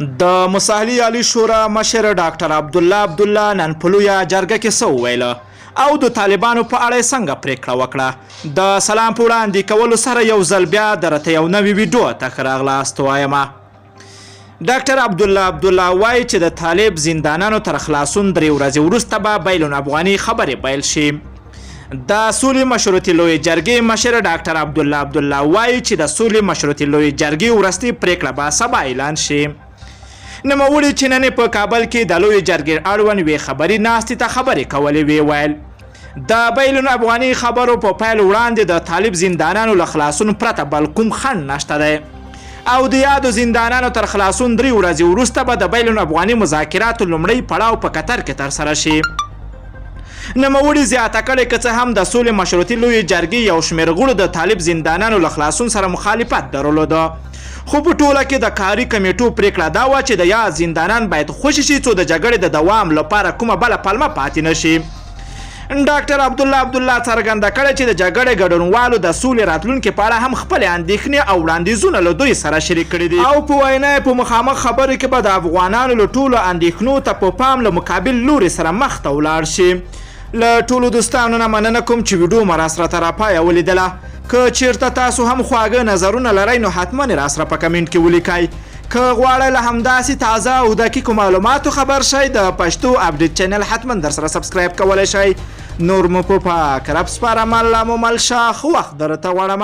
د مصالحې عالی شورا مشر ډاکټر عبدالله نن په لویه جرګه کې څه وویله او د طالبانو په اړه یې څنګه پریکړه وکړه؟ د سلام په وړاندې کولو سره یو ځل بیا درته یو نوی ویډیو ته ښه راغلاست وایم. ډاکټر عبدالله وایي چې د طالب زندانانو تر خلاصون 3 ورځې وروسته به بین الافغاني خبرې پیل شي. د سولې مشروطې لویې جرګې مشر ډاکټر عبدالله وایي چې د سولې مشروطې لویې جرګې وروستۍ پریکړه به سبا اعلان شي. نوموړي چې نن په کابل کې د لویې جرګې اړوند یوې خبري ناستې ته خبرې کولې ویې ویل د بین الافغاني خبرو په پیل وړاندې د طالب زندانانو له خلاصون پرته بل کوم خنډ نشته دی او د یادو زندانانو تر خلاصون 3 ورځې وروسته به د بین الافغاني مذاکراتو لومړی پړاو په قطر کې ترسره شي. نوموړي زیاته کړې که څه هم د سولې مشروطې لویې جرګې یو شمېر غړو د طالب زندانانو له خلاصون سره مخالفت درلوده، خو په ټوله کې د کاري کمیټو پریکړه دا وه چې د یاد زندانان باید خوشي شي څو د جګړې د دوام لپاره کومه بله پلمه پاتې نه شي. ډاکټر عبدالله څرګنده کړې چې د جګړې ګډونوالو د سولې راتلونکي په اړه هم خپلې اندېښنې او وړاندیزونه له دوی سره شریک کړي دي او په وینا یې په مخامخ خبرو کې به د افغانانو له ټولو اندېښنو ته په پام له مقابل لوري سره مخ ته ولاړ شي. له ټولو دوستانو نه مننه کوم چې ویډیو مو راسره تر پایه ولیدله. که چیرته تاسو هم خواږه نظرونه لرئ نو حتما یې راسره په کمنټ کې ولیکئ. که غواړئ له همداسې تازه او دقیقو معلوماتو خبر شئ د پښتو اپډیټ چینل حتما درسره سبسکرایب کولی شئ. نور مو په پاک رب سپارم، الله مو مل شه، ښه وخت درته غواړم.